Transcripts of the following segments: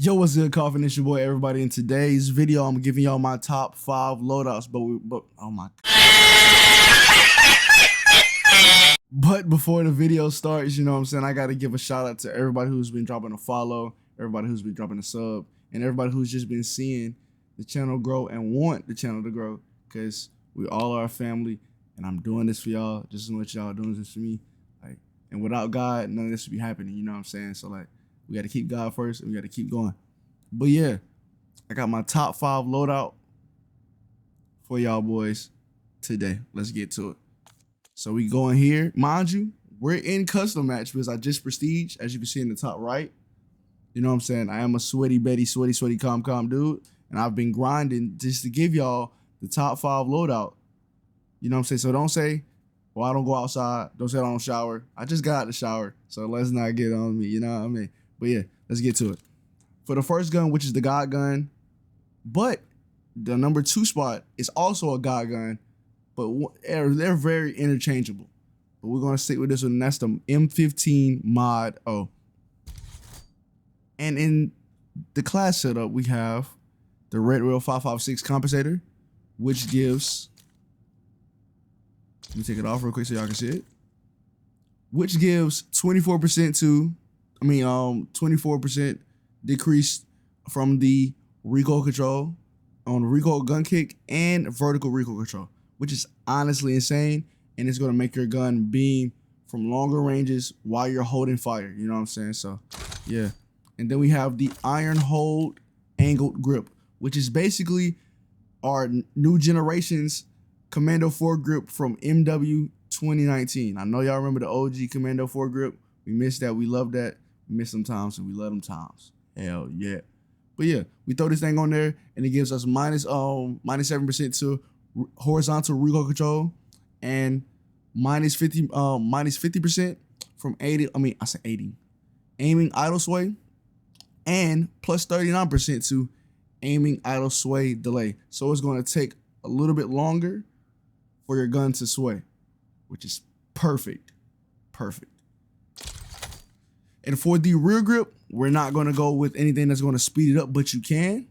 Yo, what's good, Koffn? It's your boy, everybody. In today's video, I'm giving y'all my top 5 loadouts, but oh my. But before the video starts, you know what I'm saying, I gotta give a shout out to everybody who's been dropping a follow, everybody who's been dropping a sub, and everybody who's just been seeing the channel grow and want the channel to grow, because we all are a family, and I'm doing this for y'all just as much y'all doing this for me. Like, and without God, none of this would be happening. You know what I'm saying? So like, we got to keep God first, and we got to keep going. But yeah, I got my top 5 loadout for y'all boys today. Let's get to it. So we going here. Mind you, we're in custom match because I just prestige, as you can see in the top right. You know what I'm saying? I am a sweaty Betty, sweaty calm dude, and I've been grinding just to give y'all the top 5 loadout. You know what I'm saying? So don't say, well, I don't go outside. Don't say I don't shower. I just got out the shower, so let's not get on me. You know what I mean? But yeah, let's get to it. For the first gun, which is the God gun, but the number 2 spot is also a God gun, but they're very interchangeable. But we're going to stick with this one, and that's the M15 Mod O. And in the class setup, we have the Red Rail 556 compensator, which gives, let me take it off real quick so y'all can see it, which gives 24% decrease from the recoil control on recoil gun kick and vertical recoil control, which is honestly insane, and it's going to make your gun beam from longer ranges while you're holding fire. You know what I'm saying? So yeah. And then we have the iron hold angled grip, which is basically our new generation's Commando 4 grip from MW 2019. I know y'all remember the OG Commando 4 grip. We missed that. We love that. We miss them times, and we love them times. Hell yeah. But yeah, we throw this thing on there, and it gives us minus 7% to horizontal recoil control, and minus 50% from 80. Aiming idle sway, and plus 39% to aiming idle sway delay. So it's going to take a little bit longer for your gun to sway, which is perfect. And for the rear grip, we're not going to go with anything that's going to speed it up, but you can.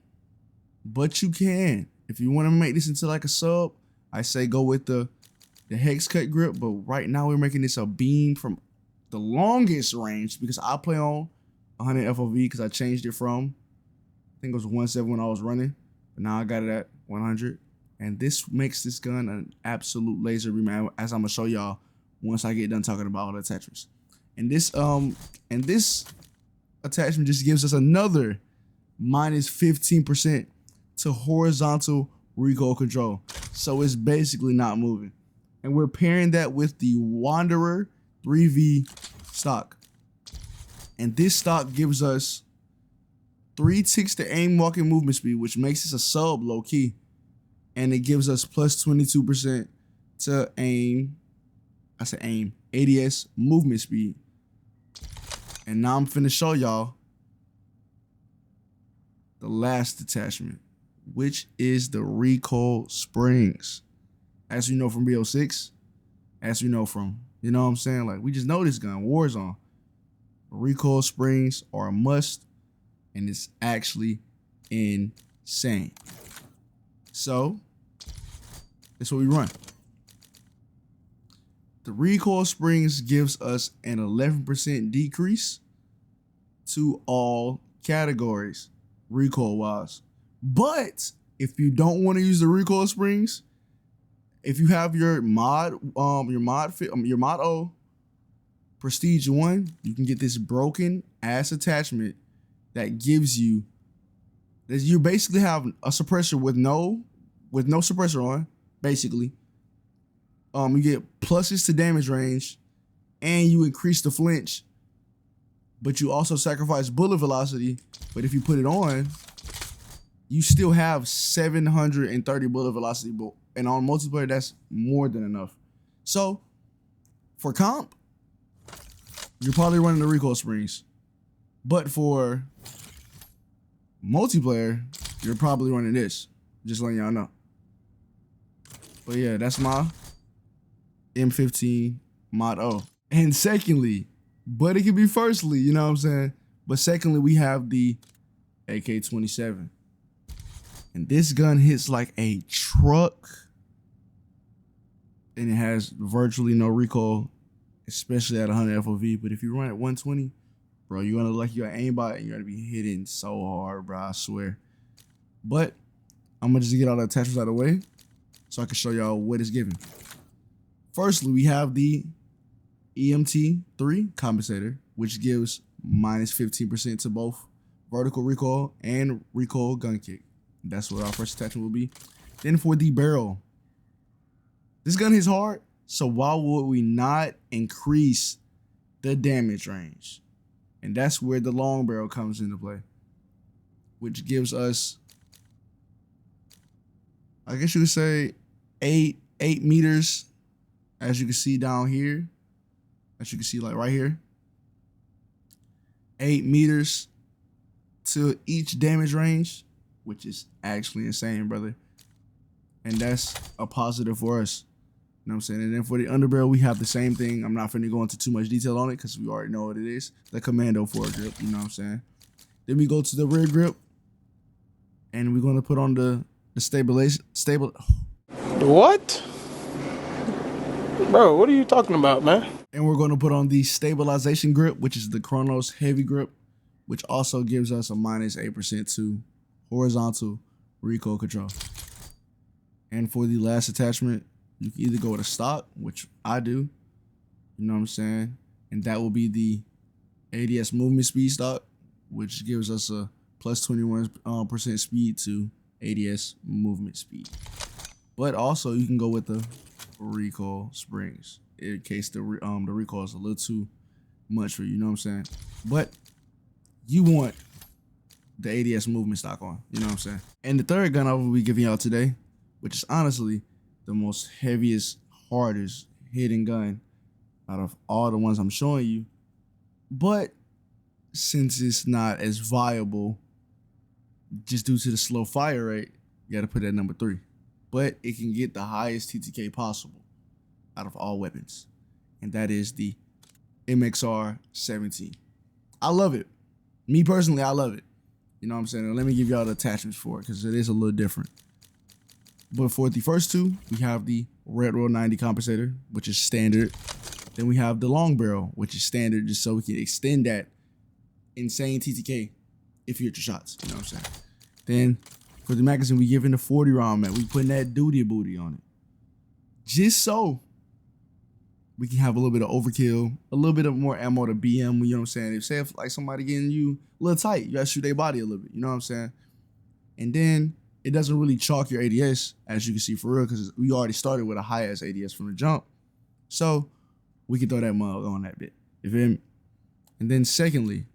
If you want to make this into like a sub, I say go with the hex cut grip, but right now we're making this a beam from the longest range because I play on 100 FOV because I changed it from, I think it was 170 when I was running, but now I got it at 100. And this makes this gun an absolute laser beam, as I'm going to show y'all once I get done talking about all the attachments. And this attachment just gives us another minus 15% to horizontal recoil control. So it's basically not moving. And we're pairing that with the Wanderer 3V stock. And this stock gives us 3 ticks to aim walking movement speed, which makes this a sub low key. And it gives us plus 22% to aim ADS movement speed. And now I'm finna show y'all the last attachment, which is the recoil springs. As you know from BO6, as you know from, you know what I'm saying? Like, we just know this gun, Warzone. Recoil springs are a must, and it's actually insane. So, that's what we run. The recoil springs gives us an 11% decrease to all categories, recoil-wise. But if you don't want to use the recoil springs, if you have your mod O Prestige 1, you can get this broken ass attachment that gives you, you basically have a suppressor with no suppressor on, basically. You get pluses to damage range, and you increase the flinch, but you also sacrifice bullet velocity. But if you put it on, you still have 730 bullet velocity, and on multiplayer, that's more than enough. So for comp, you're probably running the recoil springs, but for multiplayer, you're probably running this. Just letting y'all know. But yeah, that's my M15 Mod O. And secondly, but it could be firstly, you know what I'm saying? But secondly, we have the AK-27. And this gun hits like a truck. And it has virtually no recoil, especially at 100 FOV. But if you run at 120, bro, you're gonna look like you're aimbot and you're gonna be hitting so hard, bro, I swear. But I'm gonna just get all the attachments out of the way so I can show y'all what it's giving. Firstly, we have the EMT3 compensator, which gives minus 15% to both vertical recoil and recoil gun kick. That's what our first attachment will be. Then for the barrel, this gun hits hard, so why would we not increase the damage range? And that's where the long barrel comes into play, which gives us, I guess you could say, 8 meters, as you can see down here, as you can see like right here, 8 meters to each damage range, which is actually insane, brother. And that's a positive for us. You know what I'm saying? And then for the underbarrel, we have the same thing. I'm not finna go into too much detail on it because we already know what it is. The commando foregrip, you know what I'm saying? Then we go to the rear grip, and we're gonna put on the stable. What? Bro, what are you talking about, man? And we're gonna put on the stabilization grip, which is the Chronos heavy grip, which also gives us a minus 8% to horizontal recoil control. And for the last attachment, you can either go with a stock, which I do, you know what I'm saying? And that will be the ADS movement speed stock, which gives us a plus 21% speed to ADS movement speed. But also you can go with the recoil springs in case the recoil is a little too much for you, you know what I'm saying? But you want the ADS movement stock on, you know what I'm saying? And the third gun I will be giving y'all today, which is honestly the most heaviest, hardest hitting gun out of all the ones I'm showing you. But since it's not as viable, just due to the slow fire rate, you gotta put it at number 3. But it can get the highest TTK possible out of all weapons. And that is the MXR-17. I love it. Me personally, I love it. You know what I'm saying? And let me give y'all the attachments for it because it is a little different. But for the first two, we have the Red Roll 90 compensator, which is standard. Then we have the long barrel, which is standard, just so we can extend that insane TTK if you hit your shots. You know what I'm saying? Then for the magazine, we giving the 40 round man. We putting that duty booty on it, just so we can have a little bit of overkill, a little bit of more ammo to BM. You know what I'm saying? If like somebody getting you a little tight, you gotta shoot their body a little bit. You know what I'm saying? And then it doesn't really chalk your ADS, as you can see for real, because we already started with a high ass ADS from the jump. So we can throw that mug on that bit. You feel me? And then secondly,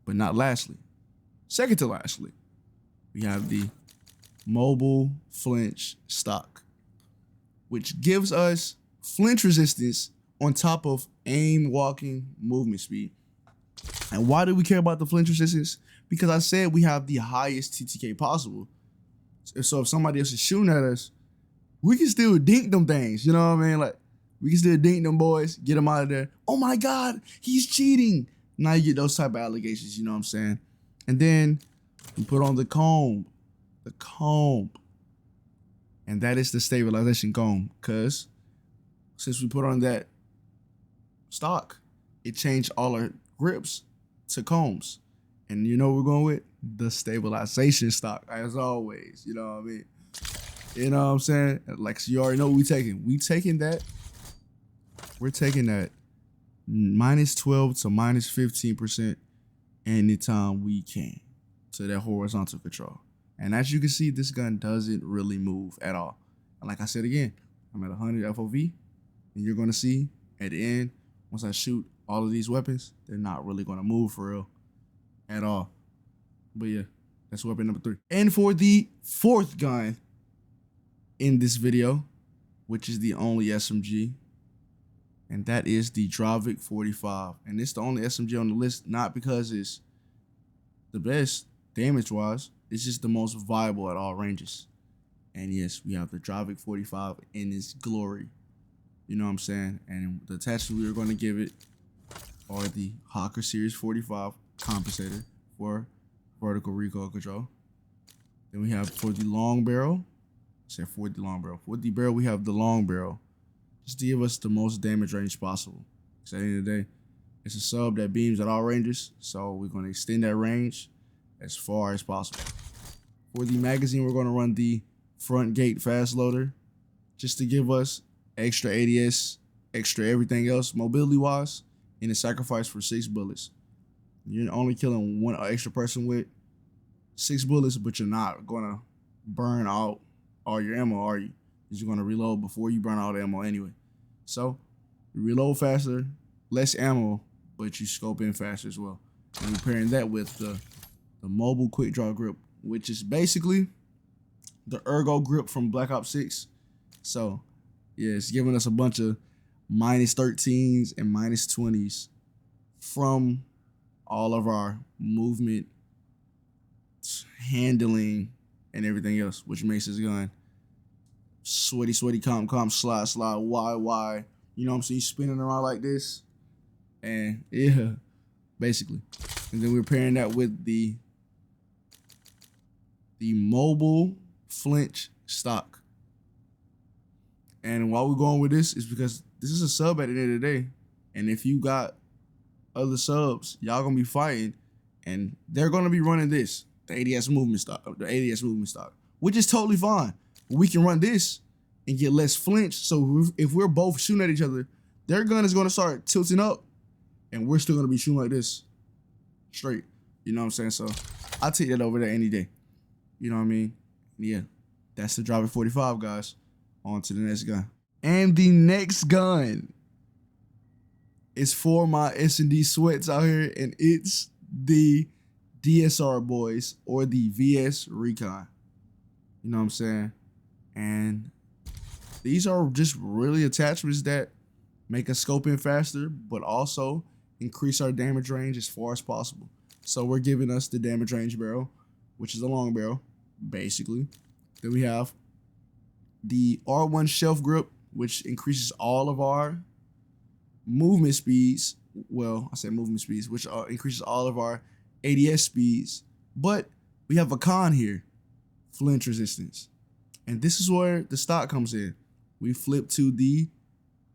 but not lastly, second to lastly, we have the mobile flinch stock, which gives us flinch resistance on top of aim, walking, movement speed. And why do we care about the flinch resistance? Because I said we have the highest TTK possible. So if somebody else is shooting at us, we can still dink them things. You know what I mean? Like, we can still dink them boys, get them out of there. Oh my God, he's cheating. Now you get those type of allegations, you know what I'm saying? And then we put on the comb. And that is the stabilization comb. Because since we put on that stock, it changed all our grips to combs. And you know what we're going with? The stabilization stock, as always. You know what I mean? You know what I'm saying? Like, so you already know what we taking. We're taking that minus 12 to minus 15% anytime we can to that horizontal control. And as you can see, this gun doesn't really move at all. And like I said again, I'm at 100 FOV, and you're gonna see at the end, once I shoot all of these weapons, they're not really gonna move for real at all. But yeah, that's weapon number 3. And for the fourth gun in this video, which is the only SMG, and that is the Dravik 45. And it's the only SMG on the list, not because it's the best damage-wise, it's just the most viable at all ranges. And yes, we have the Dravik 45 in its glory. You know what I'm saying? And the attachments we are going to give it are the Hawker Series 45 compensator for vertical recoil control. Then we have for the long barrel. For the barrel, we have the long barrel, just to give us the most damage range possible. Because at the end of the day, it's a sub that beams at all ranges, so we're going to extend that range as far as possible. For the magazine, we're going to run the front gate fast loader, just to give us extra ADS, extra everything else mobility wise, and a sacrifice for 6 bullets. You're only killing one extra person with 6 bullets, but you're not going to burn out all your ammo, are you? Because you're going to reload before you burn out ammo anyway. So you reload faster, less ammo, but you scope in faster as well. And we're pairing that with the mobile quick draw grip, which is basically the ergo grip from Black Ops 6. So yeah, it's giving us a bunch of -13s and -20s from all of our movement, handling, and everything else, which makes this gun sweaty, comp, slide, wide. You know what I'm saying? Spinning around like this. And yeah, basically. And then we're pairing that with the mobile flinch stock. And why we're going with this is because this is a sub at the end of the day. And if you got other subs, y'all gonna be fighting, and they're gonna be running this. The ADS movement stock, which is totally fine. We can run this and get less flinch. So if we're both shooting at each other, their gun is going to start tilting up, and we're still going to be shooting like this, straight. You know what I'm saying? So I'll take that over there any day. You know what I mean? Yeah, that's the Driver 45, guys. On to the next gun. And the next gun is for my S&D sweats out here, and it's the DSR boys, or the VS Recon. You know what I'm saying? And these are just really attachments that make us scope in faster, but also increase our damage range as far as possible. So we're giving us the damage range barrel, which is a long barrel, basically. Then we have the R1 shelf grip, which increases all of our movement speeds. Well, I said movement speeds, which increases all of our ADS speeds, but we have a con here, flinch resistance. And this is where the stock comes in. We flip to the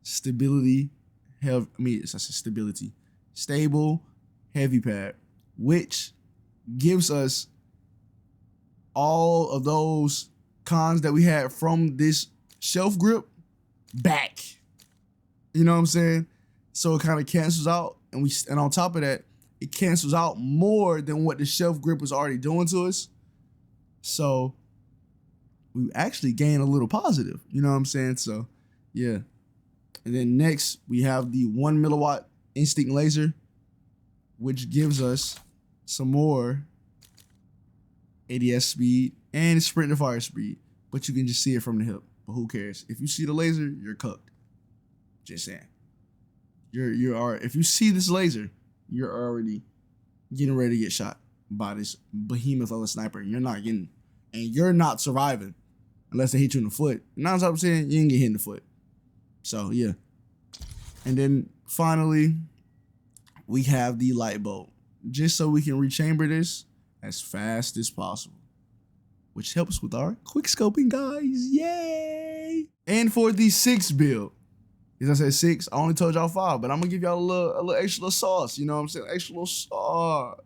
stable heavy pad, which gives us all of those cons that we had from this shelf grip back. You know what I'm saying? So it kind of cancels out, and on top of that, it cancels out more than what the shelf grip was already doing to us. So we actually gain a little positive, you know what I'm saying? So yeah. And then next we have the 1 milliwatt instinct laser, which gives us some more ADS speed and sprint to fire speed, but you can just see it from the hip. But who cares? If you see the laser, you're cooked. Just saying. If you see this laser, you're already getting ready to get shot by this behemoth of a sniper. You're not surviving unless they hit you in the foot. 9 times saying you didn't get hit in the foot. So yeah. And then finally, we have the light bolt, just so we can rechamber this as fast as possible, which helps with our quick scoping, guys. Yay! And for the 6 build, as I said 6, I only told y'all 5, but I'm gonna give y'all a little extra sauce. You know what I'm saying? Extra little sauce.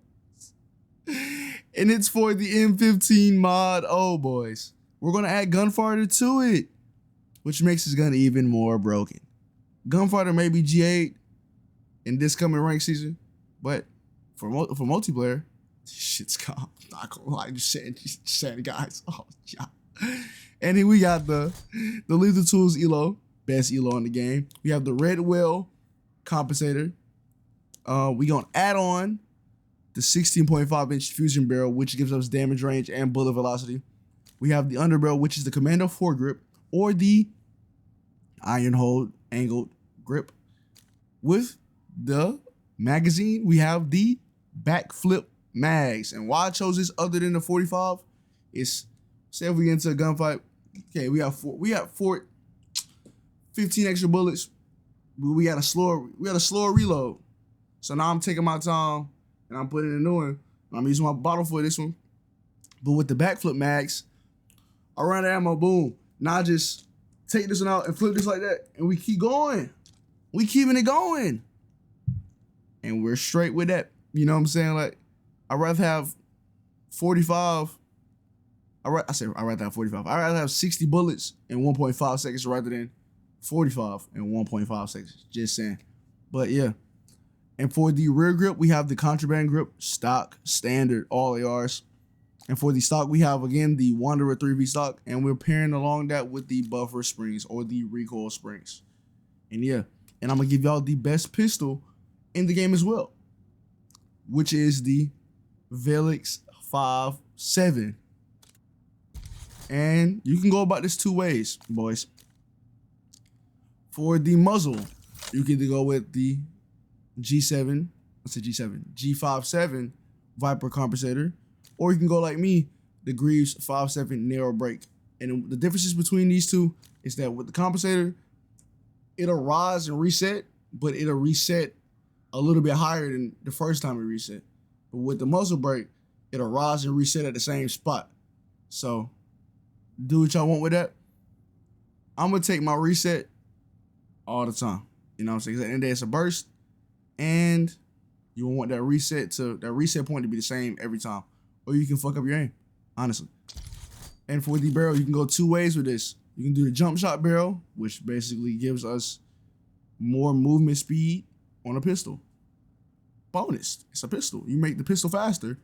And it's for the M15 mod. Oh boys, we're gonna add gunfighter to it, which makes this gun even more broken. Gunfighter may be G8 in this coming rank season, but for multiplayer, shit's calm. Not gonna lie, just saying, guys. Oh yeah. And then we got the Lethal Tools Elo. Best Elo in the game. We have the red well compensator. We gonna add on the 16.5-inch fusion barrel, which gives us damage range and bullet velocity. We have the underbarrel, which is the Commando 4 grip, or the iron hold angled grip. With the magazine, we have the backflip mags. And why I chose this other than the 45 is, say if we get into a gunfight, okay, we have 15 extra bullets, but we got a slower reload. So now I'm taking my time and I'm putting a new one. I'm using my bottle for this one. But with the backflip mags, I run the ammo, boom. Now I just take this one out and flip this like that, and we keep going. We keeping it going. And we're straight with that. You know what I'm saying? Like, I'd rather have 45. I'd rather have 45. I'd rather have 60 bullets in 1.5 seconds rather than 45 in 1.5 seconds. Just saying. But yeah. And for the rear grip, we have the contraband grip, stock, standard, all ARs. And for the stock, we have, again, the Wanderer 3V stock. And we're pairing along that with the buffer springs or the recoil springs. And yeah. And I'm going to give y'all the best pistol in the game as well, which is the Velix 5.7. And you can go about this two ways, boys. For the muzzle, you can either go with the G5.7 Viper compensator, or you can go like me, the Greaves 5.7 narrow break. And the differences between these two is that with the compensator, it'll rise and reset, but it'll reset a little bit higher than the first time it reset. But with the muzzle brake, it'll rise and reset at the same spot. So do what y'all want with that. I'm gonna take my reset all the time. You know what I'm saying? 'Cause at the end of the day, it's a burst, and you want that reset point to be the same every time, or you can fuck up your aim, honestly. And for the barrel, you can go two ways with this. You can do the jump shot barrel, which basically gives us more movement speed on a pistol. Bonus, it's a pistol. You make the pistol faster,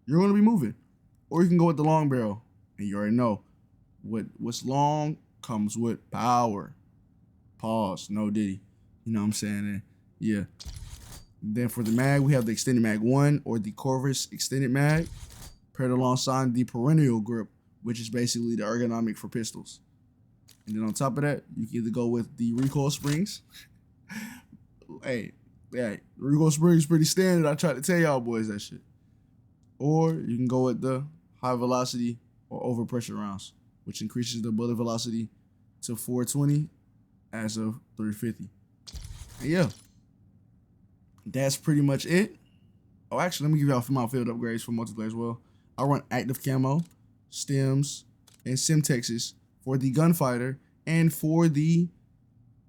you're gonna be moving. Or you can go with the long barrel, and you already know what's long comes with power. Pause, no diddy. You know what I'm saying? And yeah. Then for the mag, we have the extended mag 1 or the Corvus extended mag, paired alongside the perennial grip, which is basically the ergonomic for pistols. And then on top of that, you can either go with the recoil springs. Hey, recoil springs pretty standard. I tried to tell y'all boys that shit. Or you can go with the high velocity or overpressure rounds, which increases the bullet velocity to 420 as of 350. And yeah, that's pretty much it. Oh, actually, let me give y'all my field upgrades for multiplayer as well. I run active camo, stems, and Simtexes for the gunfighter, and for the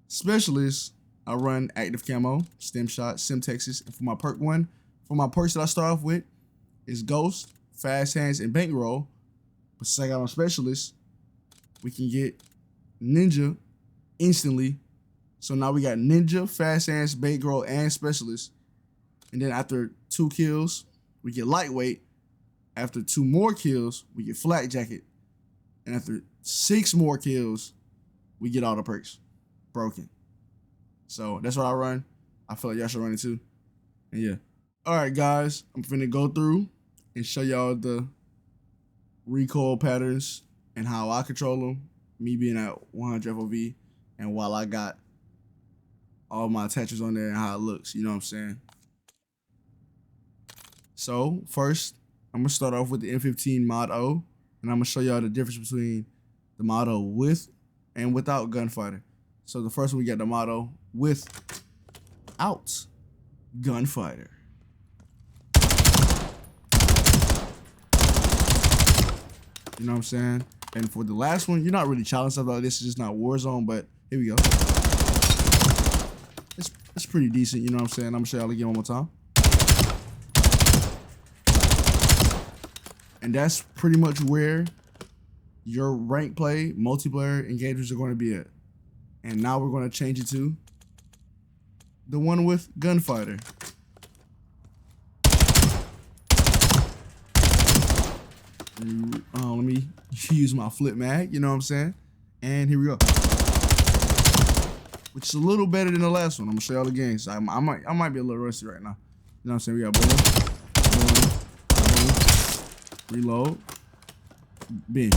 specialist, I run active camo, stem shot, Simtexes, and for my perk one, for my perks that I start off with is Ghost, Fast Hands, and Bankroll. But since I got on specialist, we can get Ninja instantly. So now we got Ninja, Fast Hands, Bankroll, and Specialist. And then after 2 kills, we get Lightweight. After 2 more kills, we get Flak Jacket. And after 6 more kills, we get all the perks. Broken. So that's what I run. I feel like y'all should run it too. And yeah. Alright guys, I'm finna go through and show y'all the recoil patterns and how I control them. Me being at 100 FOV, and while I got all my attachments on there and how it looks, you know what I'm saying? So first, I'm gonna start off with the M15 Mod O, and I'm gonna show y'all the difference between the Mod O with and without Gunfighter. So the first one, we got the Mod O without Gunfighter. You know what I'm saying? And for the last one, you're not really challenged stuff like this. It's just not Warzone, but here we go. It's pretty decent, you know what I'm saying? I'm gonna show y'all again one more time. And that's pretty much where your rank play, multiplayer engagements are going to be at. And now we're going to change it to the one with Gunfighter. Let me use my flip mag, you know what I'm saying? And here we go. Which is a little better than the last one. I'm gonna show y'all the game. So I might be a little rusty right now. You know what I'm saying? We got boom, boom, boom, reload, bing.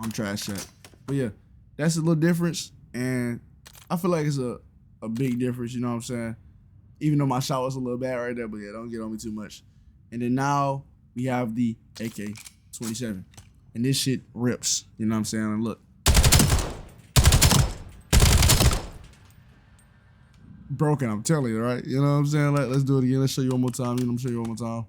I'm trash shot. But yeah, that's a little difference, and I feel like it's a big difference, you know what I'm saying? Even though my shot was a little bad right there, but yeah, don't get on me too much. And then now we have the AK-27. And this shit rips, you know what I'm saying? And look. broken, I'm telling you, right? You know what I'm saying? Like, let's do it again. Let's show you one more time. You know, I'm show you one more time.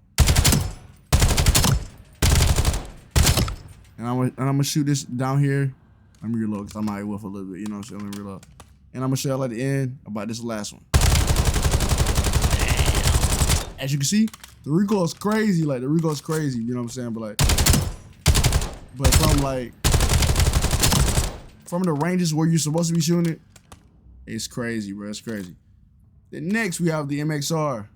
And I'm gonna shoot this down here. Let me reload because I might whiff a little bit. You know what I'm saying? Let me reload. And I'm gonna show y'all at the end about this last one. As you can see, the recoil is crazy. Like, the recoil is crazy. You know what I'm saying? But from the ranges where you're supposed to be shooting it, it's crazy, bro. It's crazy. Then next we have the MXR.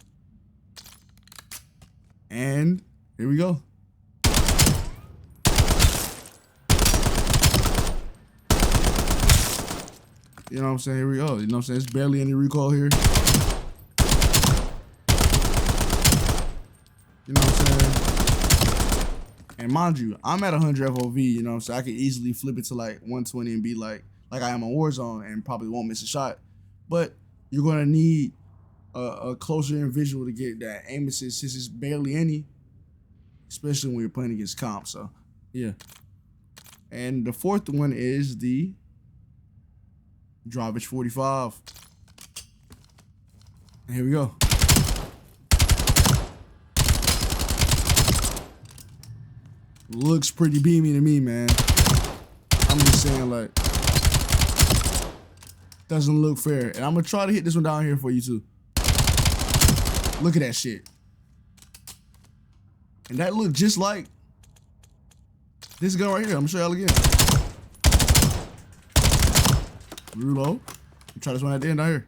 And here we go. You know what I'm saying? Here we go. You know what I'm saying? It's barely any recoil here. You know what I'm saying? And mind you, I'm at 100 FOV, you know what I'm saying? I could easily flip it to like 120 and be like I am on Warzone and probably won't miss a shot. But you're gonna need a closer in visual to get that aim assist since it's barely any, especially when you're playing against comp, so yeah. And the fourth one is the Dravich 45. And here we go. Looks pretty beamy to me, man. I'm just saying, like, doesn't look fair. And I'm gonna try to hit this one down here for you too. Look at that shit. And that looked just like this gun right here. I'm gonna show y'all again. Reload. Try this one at the end down here.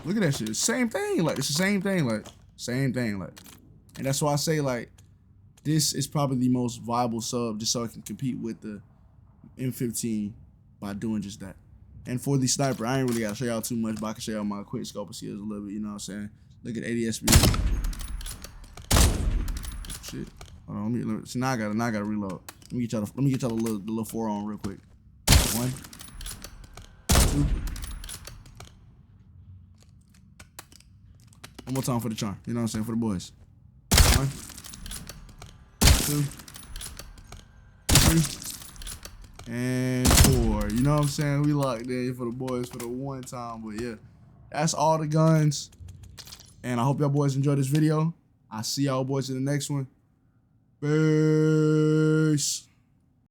Look at that shit. Same thing. Like, it's the same thing. Like, same thing. Like, and that's why I say, like, this is probably the most viable sub just so I can compete with the M15 by doing just that. And for the sniper, I ain't really gotta show y'all too much, but I can show y'all my quick scope and see it a little bit, you know what I'm saying? Look at ADS speed. Shit. Hold on, let me see, now I gotta reload. Let me get y'all the little 4 on real quick. 1, 2. One more time for the charm, you know what I'm saying, for the boys. 1, 2, 3, and 4. You know what I'm saying? We locked in for the boys for the one time. But yeah, that's all the guns. And I hope y'all boys enjoyed this video. I'll see y'all boys in the next one. Peace.